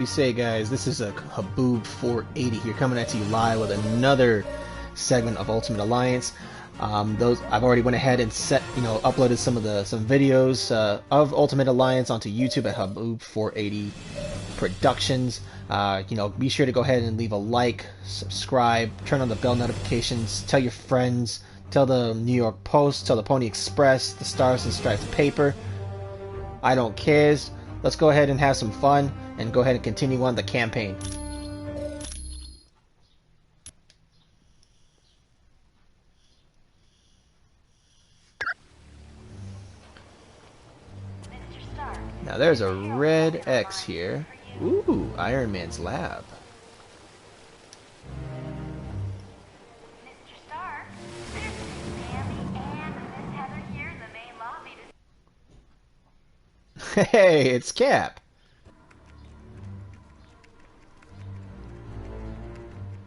You say, guys, this is a Haboob 480 here, coming at you live with another segment of Ultimate Alliance. Those I've already went ahead and uploaded some videos of Ultimate Alliance onto YouTube at Haboob 480 Productions. Be sure to go ahead and leave a like, subscribe, turn on the bell notifications, tell your friends, tell the New York Post, tell the Pony Express, the Stars and Stripes paper. I don't care. Let's go ahead and have some fun and go ahead and continue on the campaign. Now there's a red X here. Ooh, Iron Man's lab. Mr. Stark, there's Sammy and Miss Heather here in the main lobby to... Hey, it's Cap.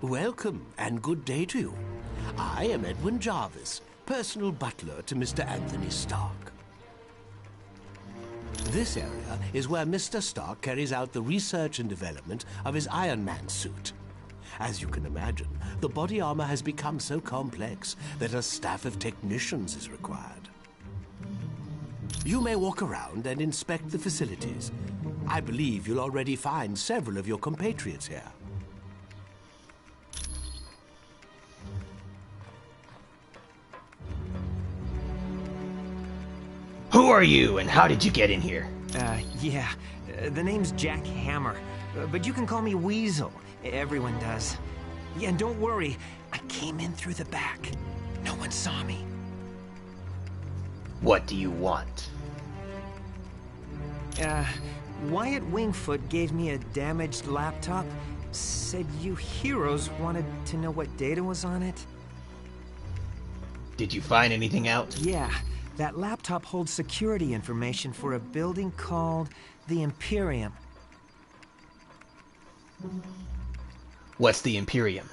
Welcome, and good day to you. I am Edwin Jarvis, personal butler to Mr. Anthony Stark. This area is where Mr. Stark carries out the research and development of his Iron Man suit. As you can imagine, the body armor has become so complex that a staff of technicians is required. You may walk around and inspect the facilities. I believe you'll already find several of your compatriots here. Who are you, and how did you get in here? The name's Jack Hammer, but you can call me Weasel. Everyone does. Yeah, and don't worry, I came in through the back. No one saw me. What do you want? Wyatt Wingfoot gave me a damaged laptop. Said you heroes wanted to know what data was on it. Did you find anything out? Yeah. That laptop holds security information for a building called the Imperium. What's the Imperium?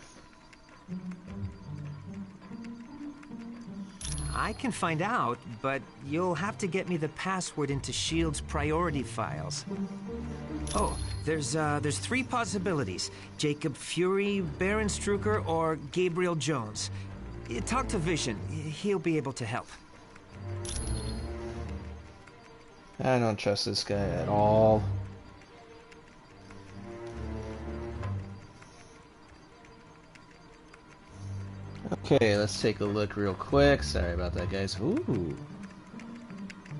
I can find out, but you'll have to get me the password into S.H.I.E.L.D.'s priority files. Oh, there's three possibilities. Jacob Fury, Baron Strucker, or Gabriel Jones. Talk to Vision. He'll be able to help. I don't trust this guy at all. Okay, let's take a look real quick. Sorry about that, guys. Ooh.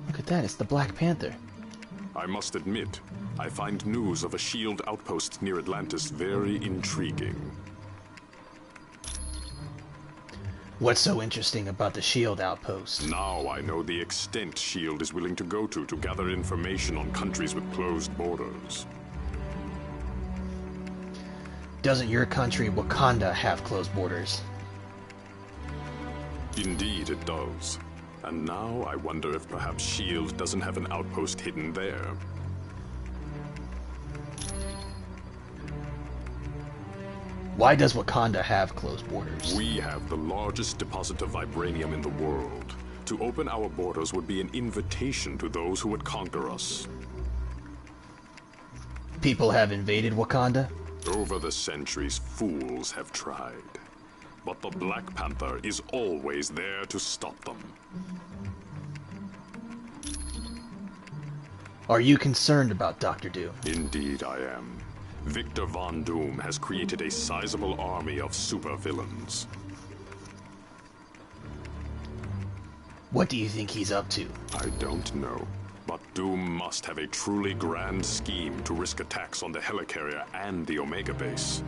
Look at that, it's the Black Panther. I must admit, I find news of a S.H.I.E.L.D. outpost near Atlantis very intriguing. What's so interesting about the S.H.I.E.L.D. outpost? Now I know the extent S.H.I.E.L.D. is willing to go to gather information on countries with closed borders. Doesn't your country, Wakanda, have closed borders? Indeed it does. And now I wonder if perhaps S.H.I.E.L.D. doesn't have an outpost hidden there. Why does Wakanda have closed borders? We have the largest deposit of vibranium in the world. To open our borders would be an invitation to those who would conquer us. People have invaded Wakanda? Over the centuries, fools have tried. But the Black Panther is always there to stop them. Are you concerned about Dr. Doom? Indeed I am. Victor Von Doom has created a sizable army of supervillains. What do you think he's up to? I don't know. But Doom must have a truly grand scheme to risk attacks on the helicarrier and the Omega base.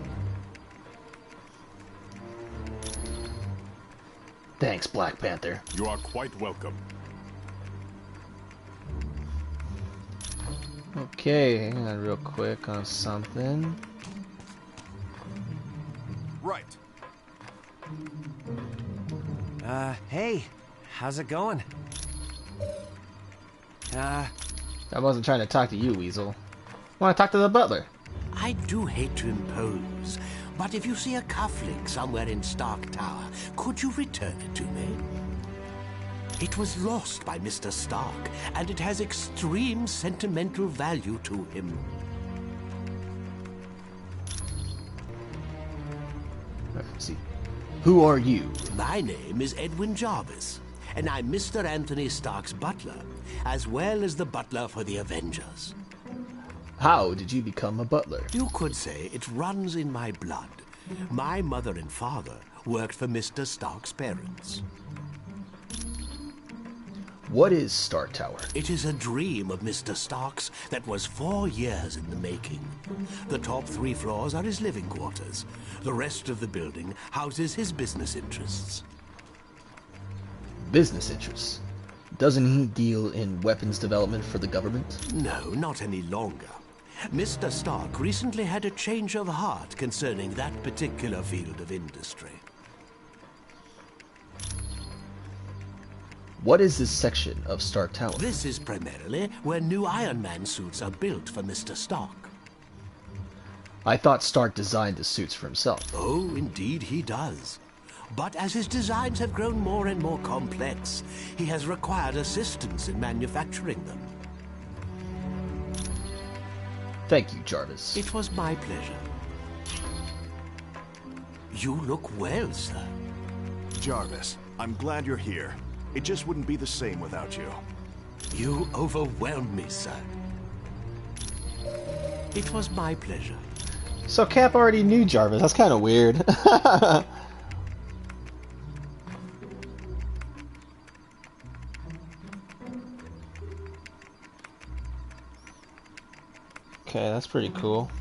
Thanks, Black Panther. You are quite welcome. Okay, hang on real quick on something. Right. Hey, how's it going? I wasn't trying to talk to you, Weasel. I want to talk to the butler. I do hate to impose, but if you see a cufflink somewhere in Stark Tower, could you return it to me? It was lost by Mr. Stark, and it has extreme sentimental value to him. see. Who are you? My name is Edwin Jarvis, and I'm Mr. Anthony Stark's butler, as well as the butler for the Avengers. How did you become a butler? You could say it runs in my blood. My mother and father worked for Mr. Stark's parents. What is Stark Tower? It is a dream of Mr. Stark's that was 4 years in the making. The top 3 floors are his living quarters. The rest of the building houses his business interests. Business interests? Doesn't he deal in weapons development for the government? No, not any longer. Mr. Stark recently had a change of heart concerning that particular field of industry. What is this section of Stark Tower? This is primarily where new Iron Man suits are built for Mr. Stark. I thought Stark designed the suits for himself. Oh, indeed he does. But as his designs have grown more and more complex, he has required assistance in manufacturing them. Thank you, Jarvis. It was my pleasure. You look well, sir. Jarvis, I'm glad you're here. It just wouldn't be the same without you. You overwhelm me, sir. It was my pleasure. So Cap already knew Jarvis. That's kind of weird. Okay, that's pretty cool.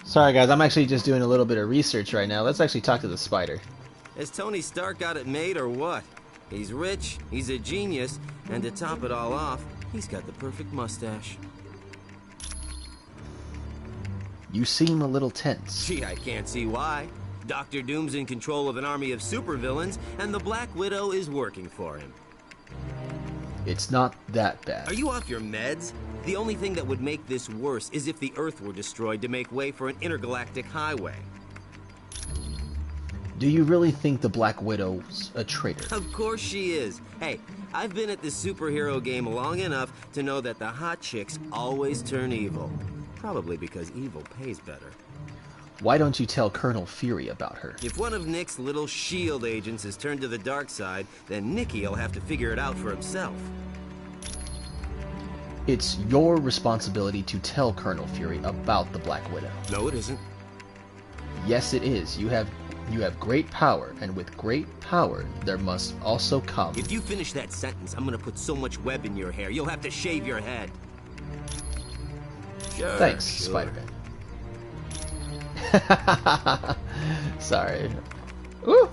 Sorry guys, I'm actually just doing a little bit of research right now. Let's actually talk to the spider. Has Tony Stark got it made or what? He's rich, he's a genius, and to top it all off, he's got the perfect mustache. You seem a little tense. Gee, I can't see why. Doctor Doom's in control of an army of supervillains, and the Black Widow is working for him. It's not that bad. Are you off your meds? The only thing that would make this worse is if the Earth were destroyed to make way for an intergalactic highway. Do you really think the Black Widow's a traitor? Of course she is. Hey, I've been at this superhero game long enough to know that the hot chicks always turn evil. Probably because evil pays better. Why don't you tell Colonel Fury about her? If one of Nick's little S.H.I.E.L.D. agents has turned to the dark side, then Nicky will have to figure it out for himself. It's your responsibility to tell Colonel Fury about the Black Widow. No, it isn't. Yes, it is. You have great power, and with great power, there must also come... If you finish that sentence, I'm gonna put so much web in your hair, you'll have to shave your head. Sure, Thanks, sure. Spider-Man. Sorry. Ooh!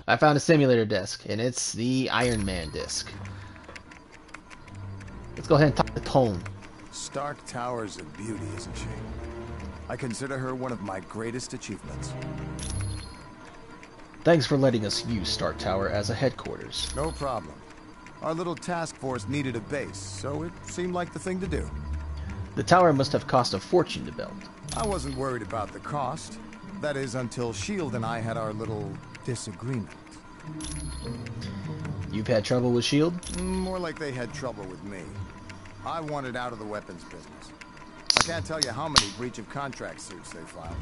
I found a simulator disc, and it's the Iron Man disc. Let's go ahead and talk to Tone. Stark Tower's a beauty, isn't she? I consider her one of my greatest achievements. Thanks for letting us use Stark Tower as a headquarters. No problem. Our little task force needed a base, so it seemed like the thing to do. The tower must have cost a fortune to build. I wasn't worried about the cost. That is, until S.H.I.E.L.D. and I had our little disagreement. You've had trouble with S.H.I.E.L.D.? More like they had trouble with me. I wanted out of the weapons business. I can't tell you how many breach of contract suits they filed.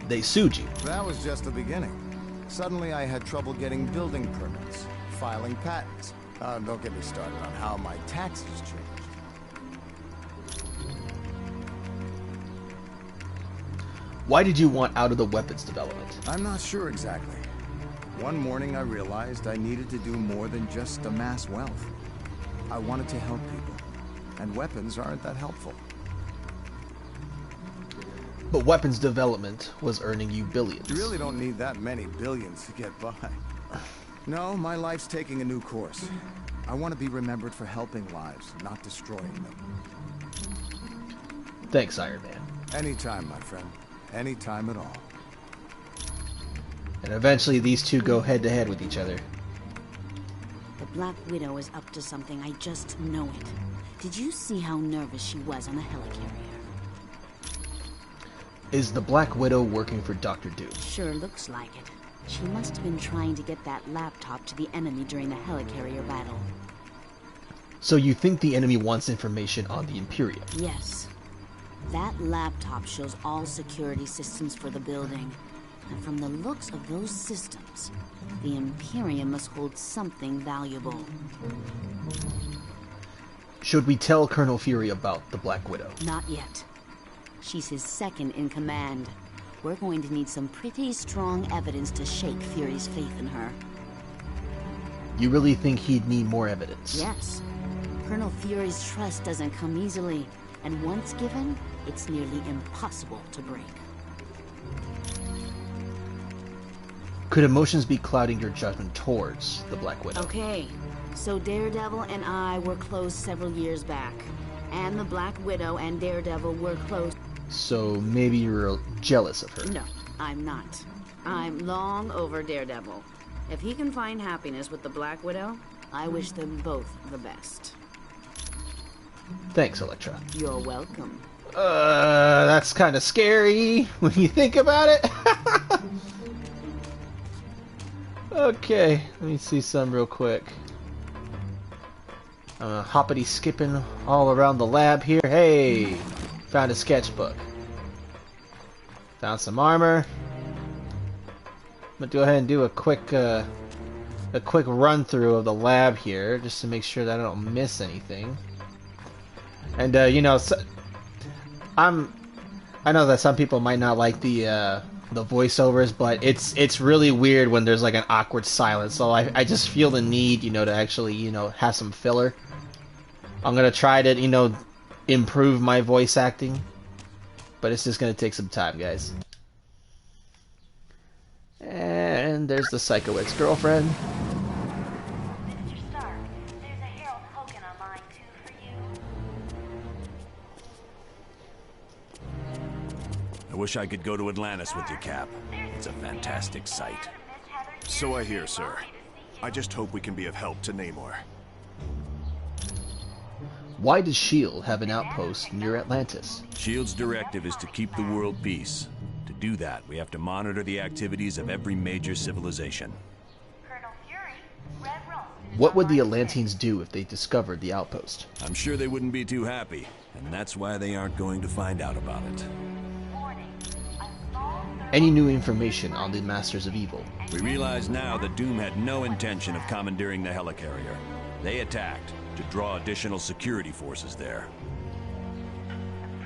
They sued you. That was just the beginning. Suddenly I had trouble getting building permits, filing patents. Don't get me started on how my taxes changed. Why did you want out of the weapons development? I'm not sure exactly. One morning I realized I needed to do more than just amass wealth. I wanted to help people, and weapons aren't that helpful. But weapons development was earning you billions. You really don't need that many billions to get by. No, my life's taking a new course. I want to be remembered for helping lives, not destroying them. Thanks, Iron Man. Anytime, my friend. Anytime at all. And eventually these two go head-to-head with each other. The Black Widow is up to something, I just know it. Did you see how nervous she was on the helicarrier? Is the Black Widow working for Dr. Doom? Sure looks like it. She must have been trying to get that laptop to the enemy during the helicarrier battle. So you think the enemy wants information on the Imperium? Yes. That laptop shows all security systems for the building. And from the looks of those systems, the Imperium must hold something valuable. Should we tell Colonel Fury about the Black Widow? Not yet. She's his second in command. We're going to need some pretty strong evidence to shake Fury's faith in her. You really think he'd need more evidence? Yes. Colonel Fury's trust doesn't come easily, and once given, it's nearly impossible to break. Could emotions be clouding your judgment towards the Black Widow? Okay, so Daredevil and I were close several years back, and the Black Widow and Daredevil were close. So maybe you're jealous of her? No, I'm not. I'm long over Daredevil. If he can find happiness with the Black Widow, I wish them both the best. Thanks, Elektra. You're welcome. That's kind of scary when you think about it. Okay, let me see some real quick. Hoppity skipping all around the lab here. Hey, found a sketchbook. Found some armor. I'm gonna go ahead and do a quick run through of the lab here, just to make sure that I don't miss anything. And you know, I know that some people might not like the voiceovers, but it's really weird when there's like an awkward silence. So I just feel the need, you know, to actually, you know, have some filler. I'm gonna try to, you know, improve my voice acting, but it's just gonna take some time, guys. And there's the Psycho ex-girlfriend. Mr. Stark, there's a Harold Hogan on line 2 for you. I wish I could go to Atlantis with you, Cap. It's a fantastic sight. So I hear, sir. I just hope we can be of help to Namor. Why does S.H.I.E.L.D. have an outpost near Atlantis? S.H.I.E.L.D.'s directive is to keep the world peace. To do that, we have to monitor the activities of every major civilization. Colonel Fury, Red Roll. What would the Atlanteans do if they discovered the outpost? I'm sure they wouldn't be too happy, and that's why they aren't going to find out about it. Any new information on the Masters of Evil? We realize now that Doom had no intention of commandeering the helicarrier. They attacked to draw additional security forces there.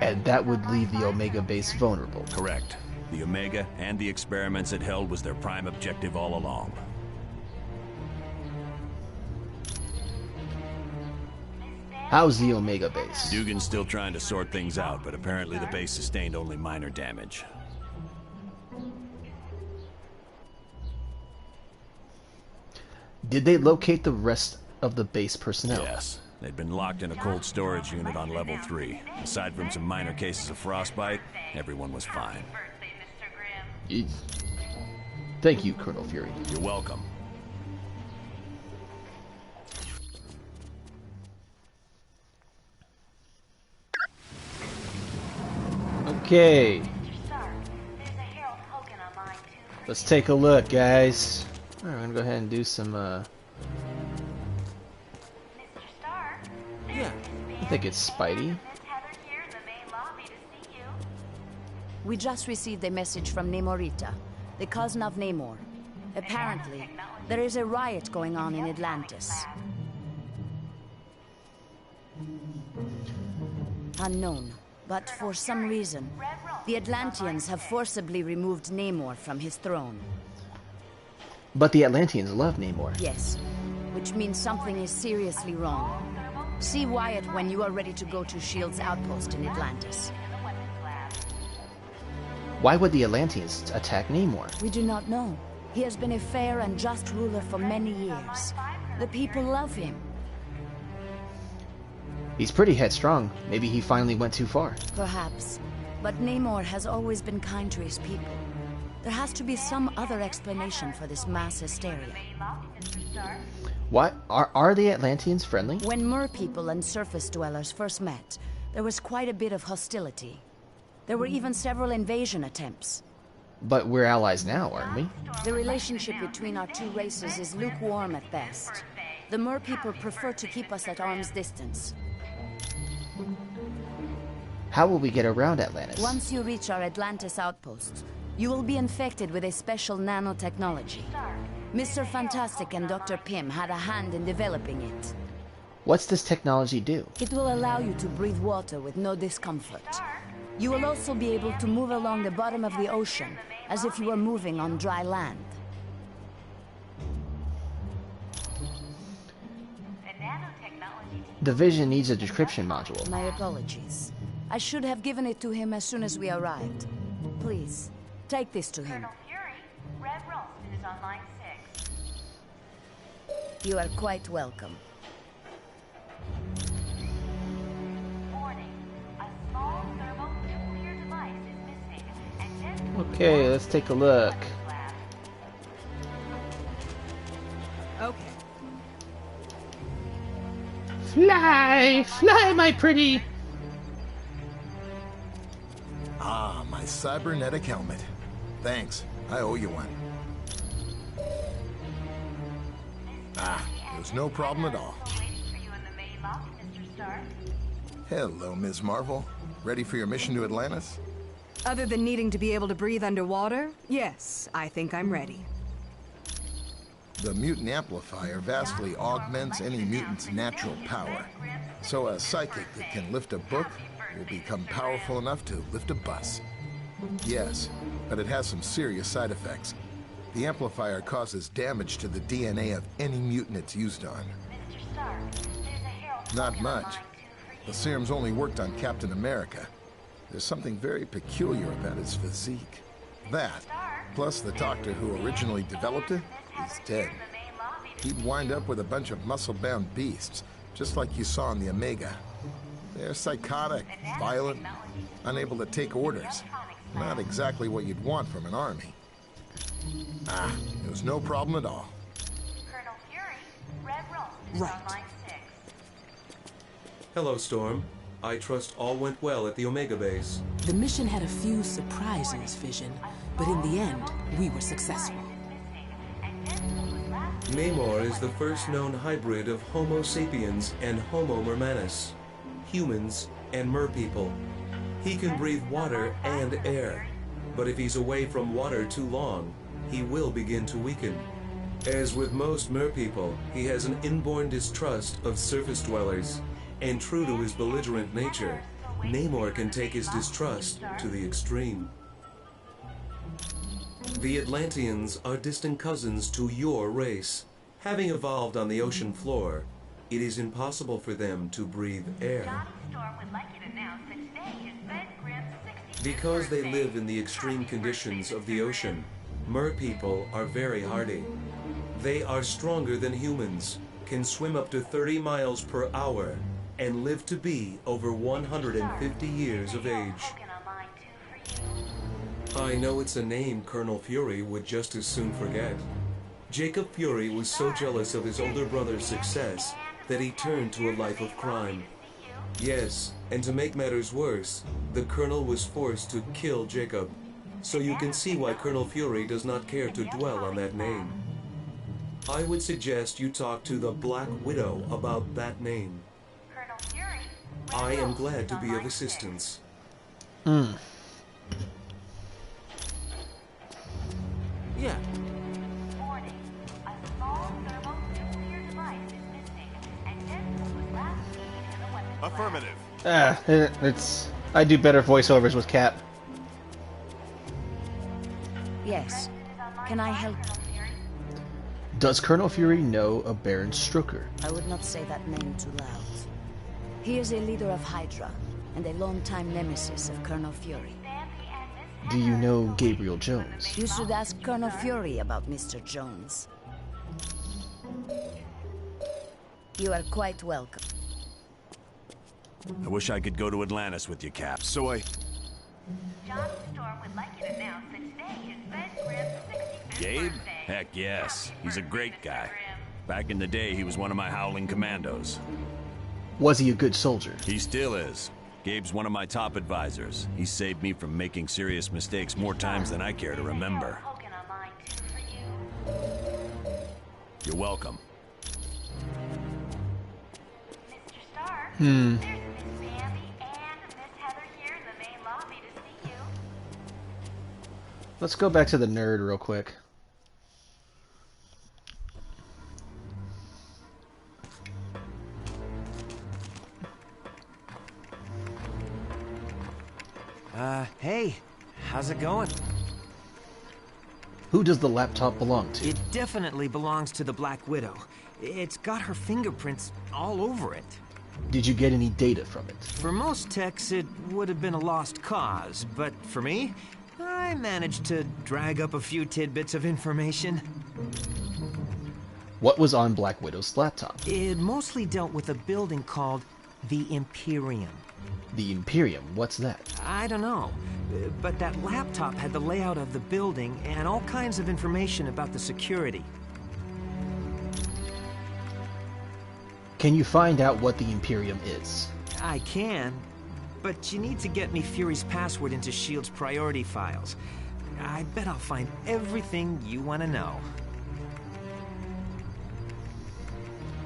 And that would leave the Omega base vulnerable. Correct. The Omega and the experiments it held was their prime objective all along. How's the Omega base? Dugan's still trying to sort things out, but apparently the base sustained only minor damage. Did they locate the rest of the base personnel? Yes. They'd been locked in a cold storage unit on level 3. Aside from some minor cases of frostbite, everyone was fine. Thank you, Colonel Fury. You're welcome. Okay. Let's take a look, guys. Alright, I'm gonna go ahead and do some, Yeah. I think it's Spidey. We just received a message from Namorita, the cousin of Namor. Apparently, there is a riot going on in Atlantis. Unknown, but for some reason, the Atlanteans have forcibly removed Namor from his throne. But the Atlanteans love Namor. Yes, which means something is seriously wrong. See Wyatt when you are ready to go to S.H.I.E.L.D.'s outpost in Atlantis. Why would the Atlanteans attack Namor? We do not know. He has been a fair and just ruler for many years. The people love him. He's pretty headstrong. Maybe he finally went too far. Perhaps. But Namor has always been kind to his people. There has to be some other explanation for this mass hysteria. What? Are the Atlanteans friendly? When Mer people and surface dwellers first met, there was quite a bit of hostility. There were even several invasion attempts. But we're allies now, aren't we? The relationship between our two races is lukewarm at best. The Mer people prefer to keep us at arm's distance. How will we get around Atlantis? Once you reach our Atlantis outpost, you will be infected with a special nanotechnology. Mr. Fantastic and Dr. Pym had a hand in developing it. What's this technology do? It will allow you to breathe water with no discomfort. You will also be able to move along the bottom of the ocean, as if you were moving on dry land. The Vision needs a decryption module. My apologies. I should have given it to him as soon as we arrived. Please, take this to him. Colonel Fury, Red Ralston is on line 6. You are quite welcome. Warning, a small thermonuclear device is missing, and this Okay, let's take a look. lab. Okay. Fly! Fly, my pretty! Ah, my cybernetic helmet. Thanks. I owe you one. Ah, it was no problem at all. Waiting for you in the main lobby, Mr. Stark. Hello, Ms. Marvel. Ready for your mission to Atlantis? Other than needing to be able to breathe underwater, yes, I think I'm ready. The mutant amplifier vastly augments any mutant's natural power. So a psychic that can lift a book will become powerful enough to lift a bus. Yes, but it has some serious side effects. The amplifier causes damage to the DNA of any mutant it's used on. Mr. Stark, there's a Herald Not token on much. line 2 for The you. serum's only worked on Captain America. There's something very peculiar about his physique. That, plus the doctor who originally developed it, is dead. He'd wind up with a bunch of muscle-bound beasts, just like you saw in the Omega. They're psychotic, violent, unable to take orders. Not exactly what you'd want from an army. Ah, it was no problem at all. Colonel Fury, Red Ralston is on Right. line 6. Hello, Storm. I trust all went well at the Omega base. The mission had a few surprises, Vision, but in the end, we were successful. Namor is the first known hybrid of Homo sapiens and Homo mermanus, humans and merpeople. He can breathe water and air, but if he's away from water too long, he will begin to weaken. As with most merpeople, he has an inborn distrust of surface dwellers, and true to his belligerent nature, Namor can take his distrust to the extreme. The Atlanteans are distant cousins to your race. Having evolved on the ocean floor, it is impossible for them to breathe air. Storm would like you to announce that today is Ben Grimm's 65th Because they birthday. live in the extreme conditions of the ocean, merpeople are very hardy. They are stronger than humans, can swim up to 30 miles per hour, and live to be over 150 years of age. Token on line 2 for you. I know it's a name Colonel Fury would just as soon forget. Jacob Fury was so jealous of his older brother's success that he turned to a life of crime. Yes, and to make matters worse, the Colonel was forced to kill Jacob. So you can see why Colonel Fury does not care to dwell on that name. I would suggest you talk to the Black Widow about that name. Colonel Fury, I am glad to be of assistance. Yeah, warning, a small thermonuclear device is missing, and this was last seen in the weapons lab. Affirmative. It's... I do better voiceovers with Cap. Yes. Can I help? Does Colonel Fury know a Baron Strucker? I would not say that name too loud. He is a leader of Hydra, and a longtime nemesis of Colonel Fury. Do you know Gabriel Jones? You should ask Colonel Fury about Mr. Jones. You are quite welcome. I wish I could go to Atlantis with you, Cap. So John Storm would like you to announce that today is Ben Grimm's 65th Gabe? birthday. Heck yes. He's a great guy. Back in the day, he was one of my howling commandos. Was he a good soldier? He still is. Gabe's one of my top advisors. He saved me from making serious mistakes more times than I care to remember. Token on line 2 for you. You're welcome. Mr. Stark, there's Miss Bambi and Miss Heather here Let's go back to the nerd real quick. Hey, how's it going? Who does the laptop belong to? It definitely belongs to the Black Widow. It's got her fingerprints all over it. Did you get any data from it? For most techs, it would have been a lost cause, but for me, I managed to drag up a few tidbits of information. What was on Black Widow's laptop? It mostly dealt with a building called the Imperium. The Imperium? What's that? I don't know, but that laptop had the layout of the building and all kinds of information about the security. Can you find out what the Imperium is? I can, but you need to get me Fury's password into S.H.I.E.L.D.'s priority files. I bet I'll find everything you want to know.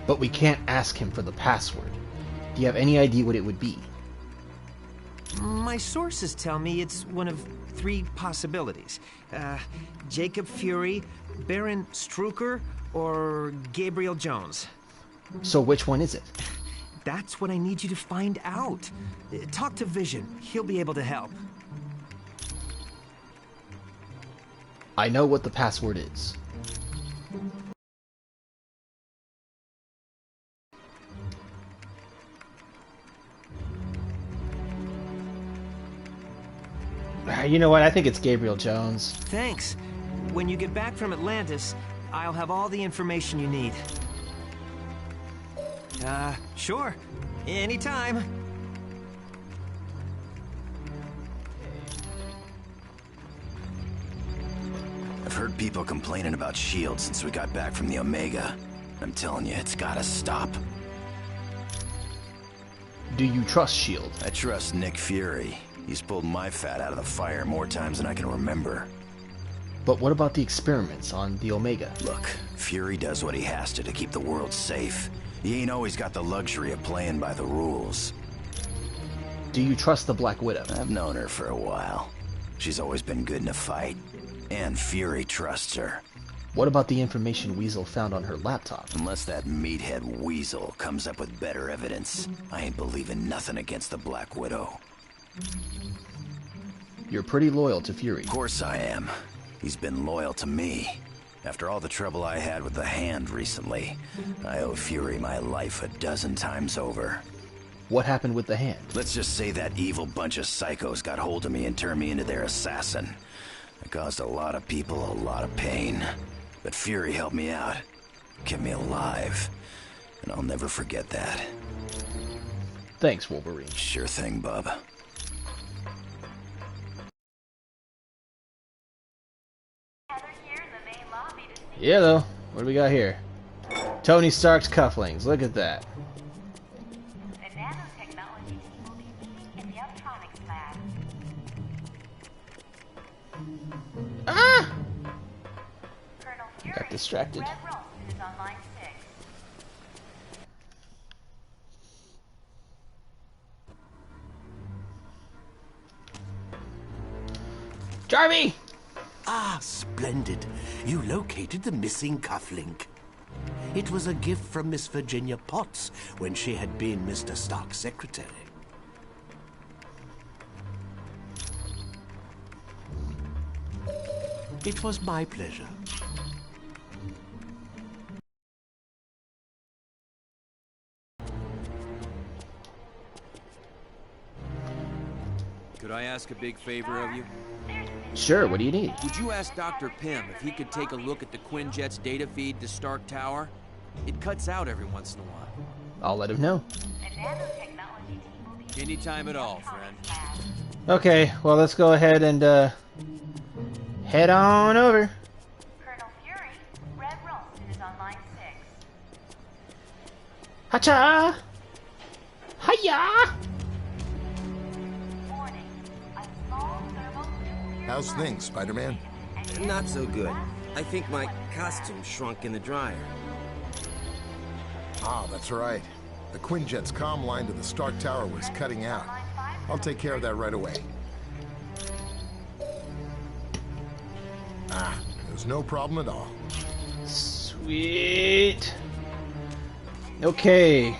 But we can't ask him for the password. Do you have any idea what it would be? My sources tell me it's one of 3 possibilities. Jacob Fury, Baron Strucker, or Gabriel Jones. So which one is it? That's what I need you to find out. Talk to Vision. He'll be able to help. I know what the password is. You know what? I think it's Gabriel Jones. Thanks. When you get back from Atlantis, I'll have all the information you need. Sure. Anytime. I've heard people complaining about S.H.I.E.L.D. since we got back from the Omega. I'm telling you, it's gotta stop. Do you trust S.H.I.E.L.D.? I trust Nick Fury. He's pulled my fat out of the fire more times than I can remember. But what about the experiments on the Omega? Look, Fury does what he has to keep the world safe. He ain't always got the luxury of playing by the rules. Do you trust the Black Widow? I've known her for a while. She's always been good in a fight. And Fury trusts her. What about the information Weasel found on her laptop? Unless that meathead Weasel comes up with better evidence, I ain't believing nothing against the Black Widow. You're pretty loyal to Fury. Of course I am. He's been loyal to me. After all the trouble I had with the Hand recently, I owe Fury my life 12 times over. What happened with the Hand? Let's just say that evil bunch of psychos got hold of me and turned me into their assassin. It caused a lot of people a lot of pain. But Fury helped me out, kept me alive, and I'll never forget that. Thanks, Wolverine. Sure thing, bub. Yeah, though. What do we got here? Tony Stark's cufflinks. Look at that. The nanotechnology team will be meeting in the electronics lab. Ah! Colonel I Fury, got distracted. Red Ralston is on line 6. Jarvie! Ah, splendid. You located the missing cufflink. It was a gift from Miss Virginia Potts when she had been Mr. Stark's secretary. It was my pleasure. Could I ask a big favor of you? Sure, what do you need? Would you ask Dr. Pym if he could take a look at the Quinjet's data feed to Stark Tower? It cuts out every once in a while. I'll let him know. Anytime at all, friend. Okay, well, let's go ahead and head on over. Colonel Fury, Red Ralston is on line 6. Hacha! Hiya! How's things, Spider-Man? Not so good. I think my costume shrunk in the dryer. Ah, that's right. The Quinjet's comm line to the Stark Tower was cutting out. I'll take care of that right away. Ah, there's no problem at all. Sweet. Okay.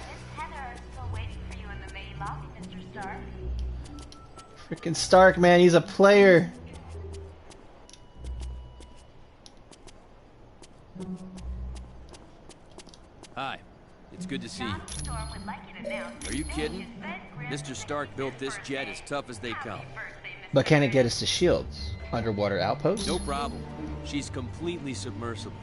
Frickin' Stark, man, he's a player. Hi. It's good to see you. Are you kidding? Mr. Stark built this jet as tough as they come. But can it get us to Shields? Underwater outpost? No problem. She's completely submersible.